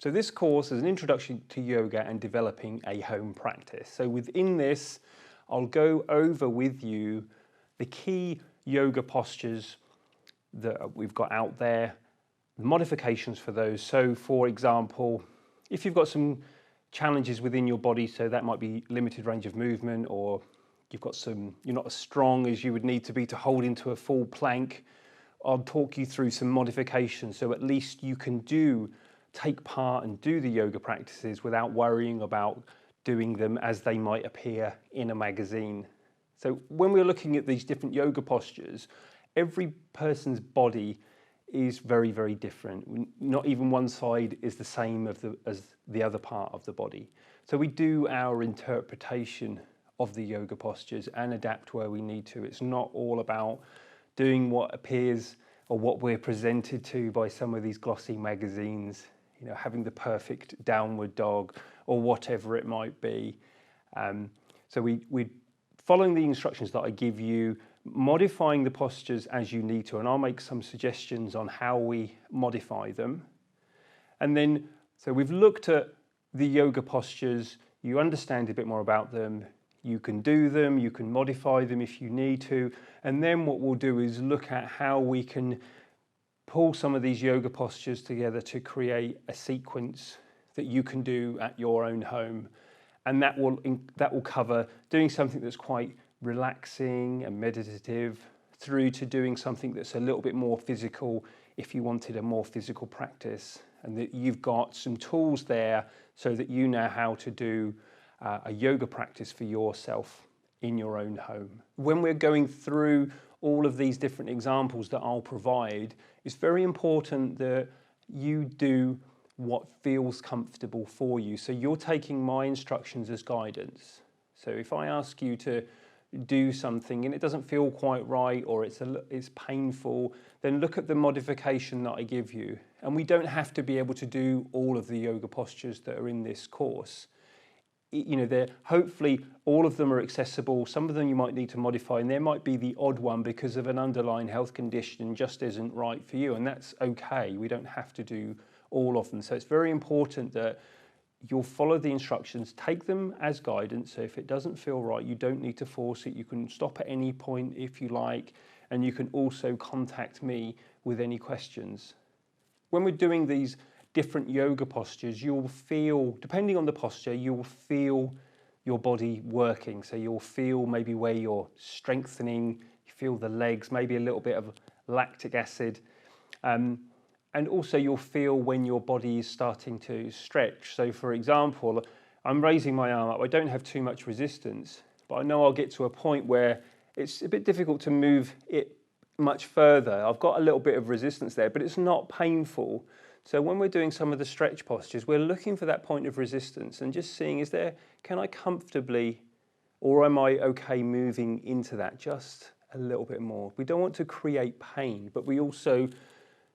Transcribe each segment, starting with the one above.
So this course is an introduction to yoga and developing a home practice. So within this, I'll go over with you the key yoga postures that we've got out there, the modifications for those. So for example, if you've got some challenges within your body, so that might be limited range of movement, or you're not as strong as you would need to be to hold into a full plank, I'll talk you through some modifications so at least you can take part and do the yoga practices without worrying about doing them as they might appear in a magazine. So when we're looking at these different yoga postures, every person's body is very, very different. Not even one side is the same as the other part of the body. So we do our interpretation of the yoga postures and adapt where we need to. It's not all about doing what appears or what we're presented to by some of these glossy magazines, having the perfect downward dog or whatever it might be. So we're following the instructions that I give you, modifying the postures as you need to, and I'll make some suggestions on how we modify them. And then, so we've looked at the yoga postures, you understand a bit more about them, you can do them, you can modify them if you need to, and then what we'll do is look at how we can pull some of these yoga postures together to create a sequence that you can do at your own home. And that will cover doing something that's quite relaxing and meditative through to doing something that's a little bit more physical if you wanted a more physical practice, and that you've got some tools there so that you know how to do a yoga practice for yourself in your own home. When we're going through all of these different examples that I'll provide, it's very important that you do what feels comfortable for you. So you're taking my instructions as guidance. So if I ask you to do something and it doesn't feel quite right, or it's painful, then look at the modification that I give you. And we don't have to be able to do all of the yoga postures that are in this course. Hopefully all of them are accessible. Some of them you might need to modify, and there might be the odd one because of an underlying health condition just isn't right for you, and that's okay. We don't have to do all of them. So it's very important that you'll follow the instructions, take them as guidance. So if it doesn't feel right, you don't need to force it. You can stop at any point if you like, and you can also contact me with any questions. When we're doing these different yoga postures, you'll feel, depending on the posture, you'll feel your body working. So you'll feel maybe where you're strengthening, you feel the legs, maybe a little bit of lactic acid. And also you'll feel when your body is starting to stretch. So for example, I'm raising my arm up, I don't have too much resistance, but I know I'll get to a point where it's a bit difficult to move it much further. I've got a little bit of resistance there, but it's not painful. So when we're doing some of the stretch postures, we're looking for that point of resistance and just seeing, can I comfortably, or am I okay moving into that just a little bit more? We don't want to create pain, but we also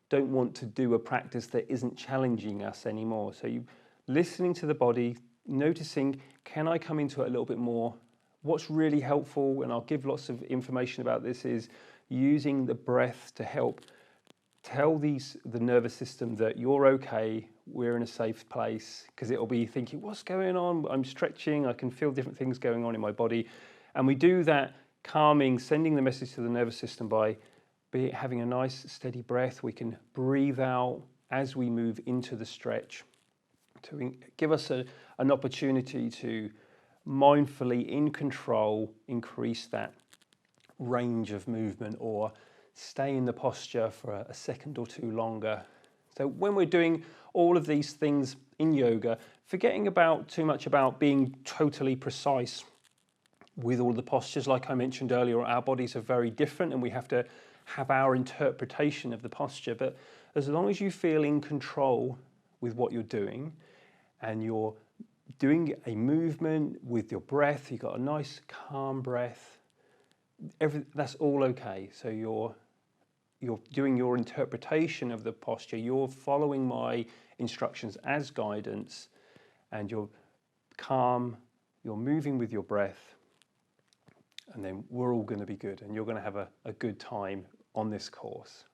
don't want to do a practice that isn't challenging us anymore. So you listening to the body, noticing, can I come into it a little bit more? What's really helpful, and I'll give lots of information about this, is using the breath to help tell the nervous system that you're okay, we're in a safe place, because it'll be thinking, what's going on? I'm stretching, I can feel different things going on in my body. And we do that calming, sending the message to the nervous system by having a nice steady breath. We can breathe out as we move into the stretch to give us an opportunity to mindfully, in control, increase that range of movement or stay in the posture for a second or two longer. So when we're doing all of these things in yoga, forgetting too much about being totally precise with all the postures, like I mentioned earlier, our bodies are very different and we have to have our interpretation of the posture. But as long as you feel in control with what you're doing and you're doing a movement with your breath, you've got a nice calm breath, that's all okay. So you're doing your interpretation of the posture, you're following my instructions as guidance, and you're calm, you're moving with your breath, and then we're all going to be good, and you're going to have a good time on this course.